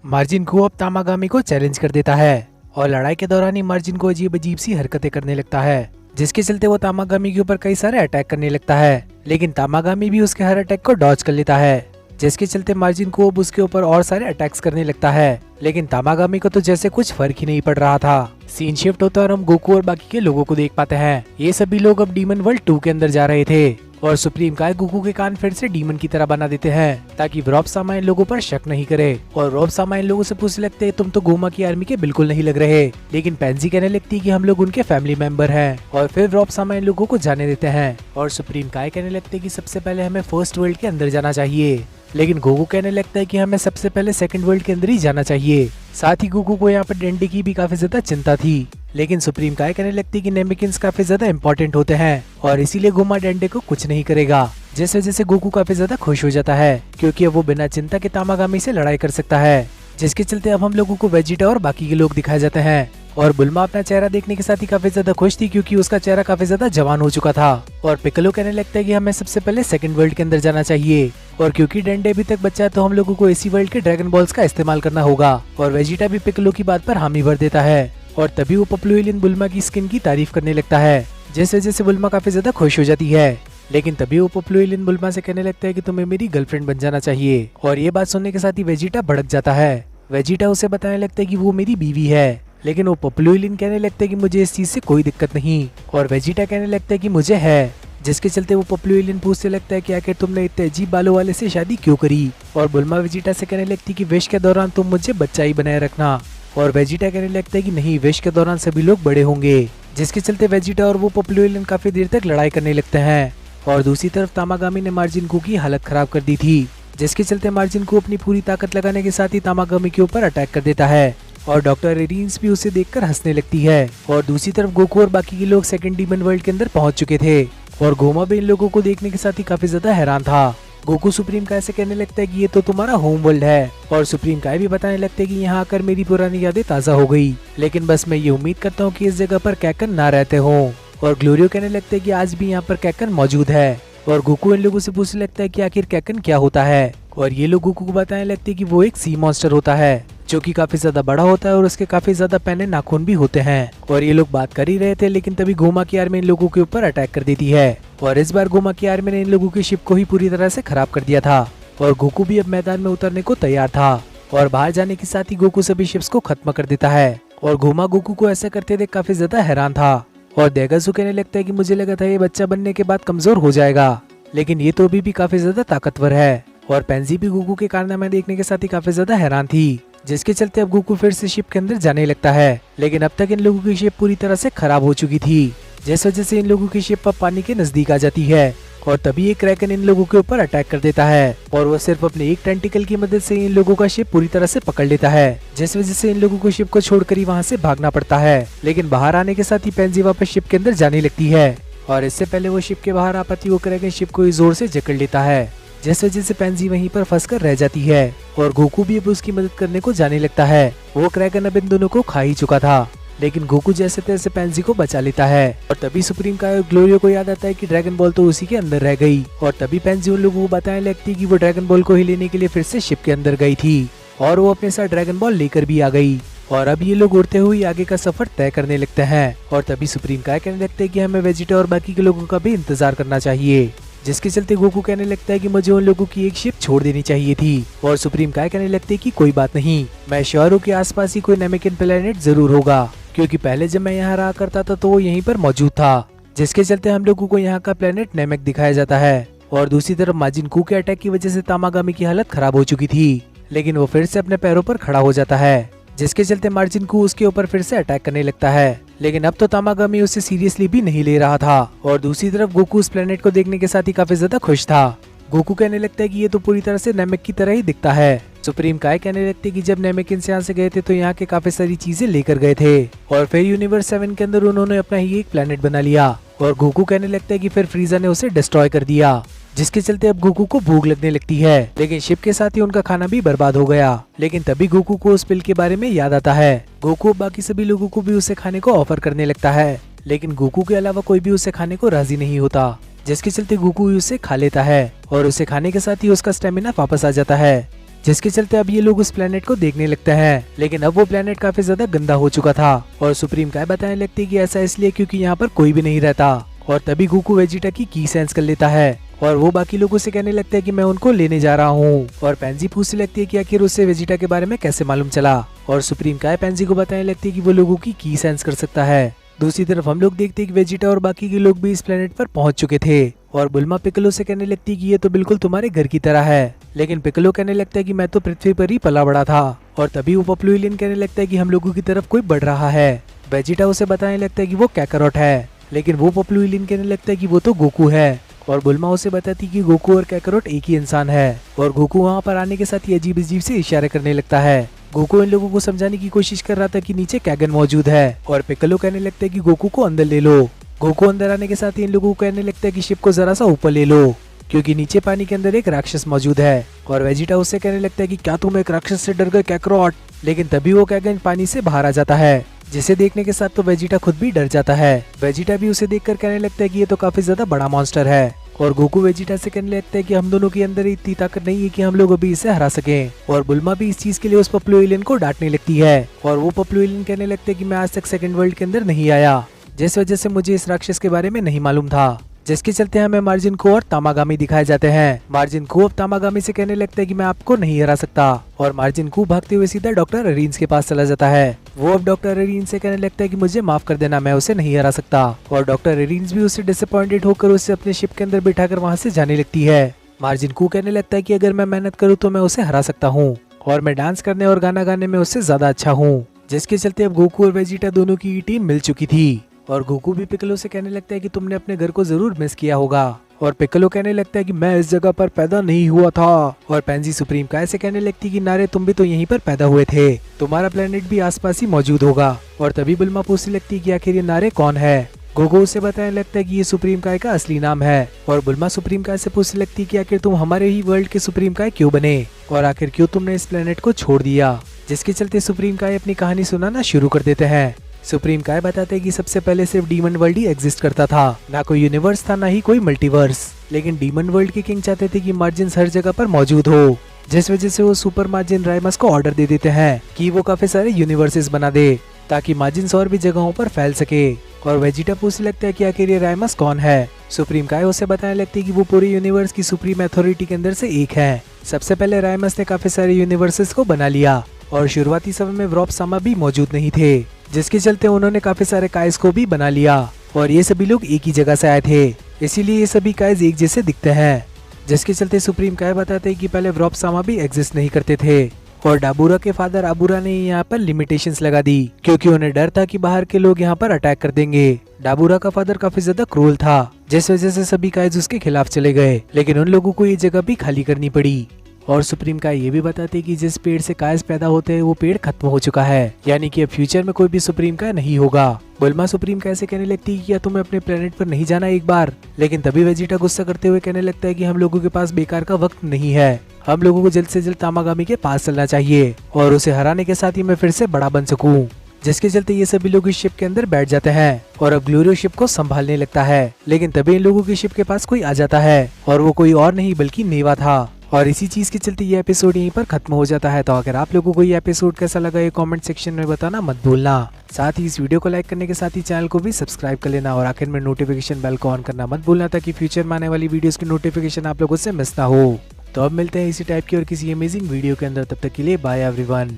Margin को अब तामागामी को चैलेंज कर देता है और लड़ाई के दौरान ही मार्जिन को अजीब अजीब सी हरकतें करने लगता है, जिसके चलते वो तामागामी के ऊपर कई सारे अटैक करने लगता है। लेकिन तामागामी भी उसके हर अटैक को डॉज कर लेता है, जिसके चलते मार्जिन को अब उसके ऊपर और सारे अटैक्स करने लगता है। लेकिन तामागामी को तो जैसे कुछ फर्क ही नहीं पड़ रहा था। सीन शिफ्ट होता है और हम गोकू और बाकी के लोगों को देख पाते हैं। ये सभी लोग अब डीमन वर्ल्ड 2 के अंदर जा रहे थे और सुप्रीम काय गोकू के कान फिर से डीमन की तरह बना देते हैं ताकि रॉब सामा इन लोगों पर शक नहीं करे। और रॉब सामा इन लोगों से पूछने लगते हैं, तुम तो गोमा की आर्मी के बिल्कुल नहीं लग रहे। लेकिन पेंजी कहने लगती है कि हम लोग उनके फैमिली मेंबर हैं। और फिर रॉब सामा इन लोगों को जाने देते हैं और सुप्रीम काय कहने लगते हैं कि सबसे पहले हमें फर्स्ट वर्ल्ड के अंदर जाना चाहिए। लेकिन गोकू कहने लगता है कि हमें सबसे पहले सेकंड वर्ल्ड के अंदर ही जाना चाहिए। साथ ही गोकू को यहाँ पर डेंडे की भी काफी ज्यादा चिंता थी। लेकिन सुप्रीम काय कहने लगती है कि नेमेकिन्स काफी ज्यादा इम्पोर्टेंट होते हैं और इसीलिए गोमा डेंडे को कुछ नहीं करेगा, जिस वजह से गोकू काफी ज्यादा खुश हो जाता है क्योंकि अब वो बिना चिंता के तामागामी से लड़ाई कर सकता है। जिसके चलते अब हम लोगों को वेजिटा और बाकी के लोग दिखाए जाते हैं। और बुल्मा अपना चेहरा देखने के साथ ही काफी ज्यादा खुश थी क्योंकि उसका चेहरा काफी ज्यादा जवान हो चुका था। और पिकलो कहने लगता है कि हमें सबसे पहले सेकंड वर्ल्ड के अंदर जाना चाहिए और क्योंकि डेंडे अभी तक बच्चा है तो हम लोगों को इसी वर्ल्ड के ड्रैगन बॉल्स का इस्तेमाल करना होगा। और वेजिटा भी पिकलो की बात पर हामी भर देता है और तभी वो पप्लू एलियन बुल्मा की स्किन की तारीफ करने लगता है, जिस वजह से बुल्मा काफी ज्यादा खुश हो जाती है। लेकिन तभी वो पप्लू एलियन बुल्मा से कहने लगता है कि तुम्हें मेरी गर्लफ्रेंड बन जाना चाहिए। और ये बात सुनने के साथ ही वेजिटा भड़क जाता है। वेजिटा उसे बताने लगता है कि वो मेरी बीवी है। लेकिन वो पप्लू एलियन कहने लगता है कि मुझे इस चीज से कोई दिक्कत नहीं। और वेजिटा कहने लगता है कि मुझे है, जिसके चलते वो पप्लू एलियन पूछने लगता है कि आखिर तुमने इतने अजीब बालों वाले से शादी क्यों करी। और बुल्मा वेजिटा से कहने लगती है कि विश के दौरान तुम मुझे बच्चा ही बनाए रखना। और वेजिटा कहने लगता है कि नहीं, विश के दौरान सभी लोग बड़े होंगे। जिसके चलते वेजिटा और वो पप्लू एलियन काफी देर तक लड़ाई करने लगते हैं। और दूसरी तरफ तामागामी ने मार्जिन को की हालत खराब कर दी थी, जिसके चलते मार्जिन को अपनी पूरी ताकत लगाने के साथ ही तामागामी के ऊपर अटैक कर देता है। और डॉक्टर एरिन्स भी उसे देखकर हंसने लगती है। और दूसरी तरफ गोकू और बाकी के लोग सेकंड डीमन वर्ल्ड के अंदर पहुंच चुके थे और गोमा भी इन लोगों को देखने के साथ ही काफी ज्यादा हैरान था। गोकू सुप्रीम काय से कहने लगता है कि ये तो तुम्हारा होम वर्ल्ड है। और सुप्रीम काय भी बताने लगते हैं कि यहाँ आकर मेरी पुरानी यादें ताज़ा हो गई, लेकिन बस मैं ये उम्मीद करता हूँ कि इस जगह पर कैकन ना रहते हों। और ग्लोरियो कहने लगते हैं कि आज भी यहाँ पर कैकन मौजूद है। और गोकू इन लोगों से पूछने लगता है कि आखिर कैकन क्या होता है। और ये लोग गोकू को बताने लगते हैं कि वो एक सी मॉन्स्टर होता है जो कि काफी ज्यादा बड़ा होता है और उसके काफी ज्यादा पैने नाखून भी होते हैं। और ये लोग बात कर ही रहे थे, लेकिन तभी गोमा की आर्मी इन लोगों के ऊपर अटैक कर देती है। और इस बार गोमा की आर्मी ने इन लोगों की शिप को ही पूरी तरह से खराब कर दिया था। और गोकू भी अब मैदान में उतरने को तैयार था और बाहर जाने के साथ ही गोकू सभी शिप्स को खत्म कर देता है। और गोमा गोकू को ऐसा करते देख काफी ज्यादा हैरान था। और देगासु कहने लगता है कि मुझे लगा था ये बच्चा बनने के बाद कमजोर हो जाएगा, लेकिन ये तो अभी भी काफी ज्यादा ताकतवर है। और पेंजी भी गोकू के कारनामे देखने के साथ ही काफी ज्यादा हैरान थी, जिसके चलते अब गोकू फिर से शिप के अंदर जाने लगता है। लेकिन अब तक इन लोगों की शिप पूरी तरह से खराब हो चुकी थी, जिस वजह से इन लोगों की शिप अब पानी के नजदीक आ जाती है। और तभी एक क्रैकन इन लोगों के ऊपर अटैक कर देता है और वो सिर्फ अपने एक टेंटिकल की मदद से इन लोगों का शिप पूरी तरह से पकड़ लेता है, जिस वजह से इन लोगों को शिप को छोड़कर ही वहाँ से भागना पड़ता है। लेकिन बाहर आने के साथ ही पेंजी वापस शिप के अंदर जाने लगती है और इससे पहले वो शिप के बाहर आ पाती वो क्रैकन शिप को जोर से जकड़ लेता है, जिस वजह से पेंजी वहीं पर फंसकर रह जाती है। और गोकू भी अब उसकी मदद करने को जाने लगता है। वो क्रैकन अब इन दोनों को खा ही चुका था, लेकिन गोकू जैसे तैसे पेंजी को बचा लेता है। और तभी सुप्रीम काय और ग्लोरियो को याद आता है कि ड्रैगन बॉल तो उसी के अंदर रह गई। और तभी पेंजी उन लोगों को बताने लगती कि वो ड्रैगन बॉल को ही लेने के लिए फिर से शिप के अंदर गई थी और वो अपने साथ ड्रैगन बॉल लेकर भी आ गई। और अब ये लोग उड़ते हुए आगे का सफर तय करने लगते हैं। और तभी सुप्रीम काय कहने लगते हैं कि हमें वेजिटा और बाकी के लोगों का भी इंतजार करना चाहिए, जिसके चलते गोकू कहने लगता है कि मुझे उन लोगों की एक शिप छोड़ देनी चाहिए थी। और सुप्रीम काय कहने लगते हैं कि कोई बात नहीं, मैं श्योर हूँ कि आसपास ही कोई नेमेकिन प्लेनेट जरूर होगा, क्योंकि पहले जब मैं यहाँ रहा करता था तो वो यहीं पर मौजूद था। जिसके चलते हम लोगों को यहाँ का प्लेनेट नेमेक दिखाया जाता है। और दूसरी तरफ मार्जिन कू के अटैक की वजह से तामागामी की हालत खराब हो चुकी थी, लेकिन वो फिर से अपने पैरों पर खड़ा हो जाता है, जिसके चलते मार्जिन कू उसके ऊपर फिर से अटैक करने लगता है। लेकिन अब तो तामागामी उसे सीरियसली भी नहीं ले रहा था। और दूसरी तरफ गोकू उस प्लेनेट को देखने के साथ ही काफी ज्यादा खुश था। गोकू कहने लगता है कि ये तो पूरी तरह से नेमेक की तरह ही दिखता है। सुप्रीम काय कहने लगती है कि जब नेमेकिन्स यहाँ से गए थे तो यहाँ के काफी सारी चीजें लेकर गए थे और फिर यूनिवर्स 7 के अंदर उन्होंने अपना ही एक प्लेनेट बना लिया। और गोकू कहने लगता है कि फिर फ्रीजा ने उसे डिस्ट्रॉय कर दिया, जिसके चलते अब गोकू को भूख लगने लगती है। लेकिन शिप के साथ ही उनका खाना भी बर्बाद हो गया। लेकिन तभी गोकू को उस पिल के बारे में याद आता है। गोकू बाकी सभी लोगों को भी उसे खाने को ऑफर करने लगता है, लेकिन गोकू के अलावा कोई भी उसे खाने को राजी नहीं होता, जिसके चलते गोकू उसे खा लेता है और उसे खाने के साथ ही उसका स्टेमिना वापस आ जाता है। जिसके चलते अब ये लोग उस प्लेनेट को देखने लगते हैं। लेकिन अब वो प्लेनेट काफी ज्यादा गंदा हो चुका था और सुप्रीम काय बताने लगती है कि ऐसा इसलिए क्योंकि यहाँ पर कोई भी नहीं रहता। और तभी गोकू वेजिटा की सेंस कर लेता है और वो बाकी लोगों से कहने लगता है कि मैं उनको लेने जा रहा हूँ। और पेंजी पूछने लगती है कि आखिर उससे वेजिटा के बारे में कैसे मालूम चला। और सुप्रीम काय पेंजी को बताने लगती है कि वो लोगों की सेंस कर सकता है। दूसरी तरफ हम लोग देखते हैं कि वेजिटा और बाकी के लोग भी इस प्लेनेट पर पहुंच चुके थे और बुल्मा पिकलो से कहने लगती है कि ये तो बिल्कुल तुम्हारे घर की तरह है। लेकिन पिकलो कहने लगता है कि मैं तो पृथ्वी पर ही पला बड़ा था। और तभी वो पप्लू एलियन कहने लगता है कि हम लोगों की तरफ कोई बढ़ रहा है। वेजिटा उसे बताने लगता है कि वो कैकरोट है, लेकिन वो पप्लू एलियन कहने लगता है कि वो तो गोकू है। और बुल्मा उसे बताती कि गोकू और कैकरोट एक ही इंसान है। और गोकू वहाँ पर आने के साथ ही अजीब अजीब से इशारे करने लगता है। गोकू इन लोगों को समझाने की कोशिश कर रहा था कि नीचे कैगन मौजूद है और पिक्कोलो कहने लगता है कि गोकू को अंदर ले लो। गोकू अंदर आने के साथ ही इन लोगों को कहने लगता है कि शिप को जरा सा ऊपर ले लो क्योंकि नीचे पानी के अंदर एक राक्षस मौजूद है। और वेजिटा उससे कहने लगता है कि क्या तुम एक राक्षस से डर गए कैकरोट। लेकिन तभी वो कैगन पानी से बाहर आ जाता है, जिसे देखने के साथ तो वेजिटा खुद भी डर जाता है। वेजिटा भी उसे देखकर कहने लगता है कि ये तो काफी ज्यादा बड़ा मॉन्स्टर है। और गोकू वेजिटा से कहने लगता है कि हम दोनों के अंदर इतनी ताकत नहीं है कि हम लोग अभी इसे हरा सकें। और बुल्मा भी इस चीज के लिए उस पप्लू एलियन को डांटने लगती है और वो पप्लू एलियन कहने लगते हैं कि मैं आज तक सेकंड वर्ल्ड के अंदर नहीं आया, जिस वजह से मुझे इस राक्षस के बारे में नहीं मालूम था। जिसके चलते हमें मार्जिन को और तामागामी दिखाए जाते हैं। मार्जिन को अब तामागामी से कहने लगता है कि मैं आपको नहीं हरा सकता। और मार्जिन को भागते हुए सीधा डॉक्टर अरीन्स के पास चला जाता है। वो अब डॉक्टर अरीन्स से कहने लगता है कि मुझे माफ कर देना, मैं उसे नहीं हरा सकता। और डॉक्टर अरीन्स भी उससे डिसअपॉइंटेड होकर उसे अपने शिप के अंदर बिठाकर वहाँ से जाने लगती है। मार्जिन को कहने लगता है कि अगर मैं मेहनत करूँ तो मैं उसे हरा सकता हूँ और मैं डांस करने और गाना गाने में उससे ज्यादा अच्छा हूँ। जिसके चलते अब गोकू और वेजिटा दोनों की टीम मिल चुकी थी। और गोकू भी पिक्कोलो से कहने लगता है कि तुमने अपने घर को जरूर मिस किया होगा। और पिक्कोलो कहने लगता है कि मैं इस जगह पर पैदा नहीं हुआ था। और पेंजी सुप्रीम काय से कहने लगती है कि नारे तुम भी तो यहीं पर पैदा हुए थे, तुम्हारा प्लेनेट भी आसपास ही मौजूद होगा। और तभी बुल्मा पूछने लगती है कि आखिर ये नारे कौन है। गोगो उसे बताने लगता है कि ये सुप्रीम काय का असली नाम है। और बुल्मा सुप्रीम काय से पूछने लगती है कि आखिर तुम हमारे ही वर्ल्ड के सुप्रीम काय क्यों बने और आखिर क्यों तुमने इस प्लेनेट को छोड़ दिया। जिसके चलते सुप्रीम काय अपनी कहानी सुनाना शुरू कर देते हैं। सुप्रीम काय बताते हैं कि सबसे पहले सिर्फ डीमन वर्ल्ड ही एग्जिस्ट करता था, ना कोई यूनिवर्स था ना ही कोई मल्टीवर्स। लेकिन डीमन वर्ल्ड के किंग चाहते थे कि मार्जिन्स हर जगह पर मौजूद हो, जिस वजह से वो सुपर मार्जिन राइमस को ऑर्डर दे देते हैं कि वो काफी सारे यूनिवर्सेस बना दे ताकि मार्जिन्स और भी जगहों पर फैल सके। और वेजिटा पूछने लगता है कि आखिर ये राइमस कौन है। सुप्रीम काय उसे बताने लगती है कि वो पूरे यूनिवर्स की सुप्रीम अथॉरिटी के अंदर से एक है। सबसे पहले राइमस ने काफी सारे यूनिवर्सेस को बना लिया और शुरुआती समय में व्रॉप सामा भी मौजूद नहीं थे, जिसके चलते उन्होंने काफी सारे काइज को भी बना लिया। और ये सभी लोग एक ही जगह से आए थे, इसीलिए ये सभी काइज एक जैसे दिखते हैं। जिसके चलते सुप्रीम काय बताते हैं कि पहले व्रॉप सामा भी एग्जिस्ट नहीं करते थे। और डाबूरा के फादर आबूरा ने यहाँ पर लिमिटेशंस लगा दी क्योंकि उन्हें डर था कि बाहर के लोग यहाँ पर अटैक कर देंगे। डाबूरा का फादर काफी ज्यादा क्रूर था, जिस वजह से सभी काइज उसके खिलाफ चले गए, लेकिन उन लोगों को ये जगह भी खाली करनी पड़ी। और सुप्रीम काय ये भी बताते हैं कि जिस पेड़ से काइज पैदा होते हैं वो पेड़ खत्म हो चुका है, यानी कि अब फ्यूचर में कोई भी सुप्रीम काय नहीं होगा। बुल्मा सुप्रीम काय से कहने लगती है कि क्या तुम्हें अपने प्लेनेट पर नहीं जाना एक बार। लेकिन तभी वेजिटा गुस्सा करते हुए कहने लगता है कि हम लोगों के पास बेकार का वक्त नहीं है, हम लोगों को जल्द से जल्द तामागामी के पास चलना चाहिए और उसे हराने के साथ ही मैं फिर से बड़ा बन सकूं। जिसके चलते ये सभी लोग इस शिप के अंदर बैठ जाते हैं और अब ग्लोरियो शिप को संभालने लगता है। लेकिन तभी इन लोगों की शिप के पास कोई आ जाता है और वो कोई और नहीं बल्कि नेवा था। और इसी चीज के चलते ये एपिसोड यहीं पर खत्म हो जाता है। तो अगर आप लोगों को ये एपिसोड कैसा लगा ये कमेंट सेक्शन में बताना मत भूलना। साथ ही इस वीडियो को लाइक करने के साथ ही चैनल को भी सब्सक्राइब कर लेना और आखिर में नोटिफिकेशन बेल को ऑन करना मत भूलना ताकि फ्यूचर में आने वाली वीडियोस की नोटिफिकेशन आप लोगों से मिस ना हो। तो अब मिलते हैं इसी टाइप की और किसी अमेजिंग वीडियो के अंदर, तब तक के लिए बाय एवरीवन।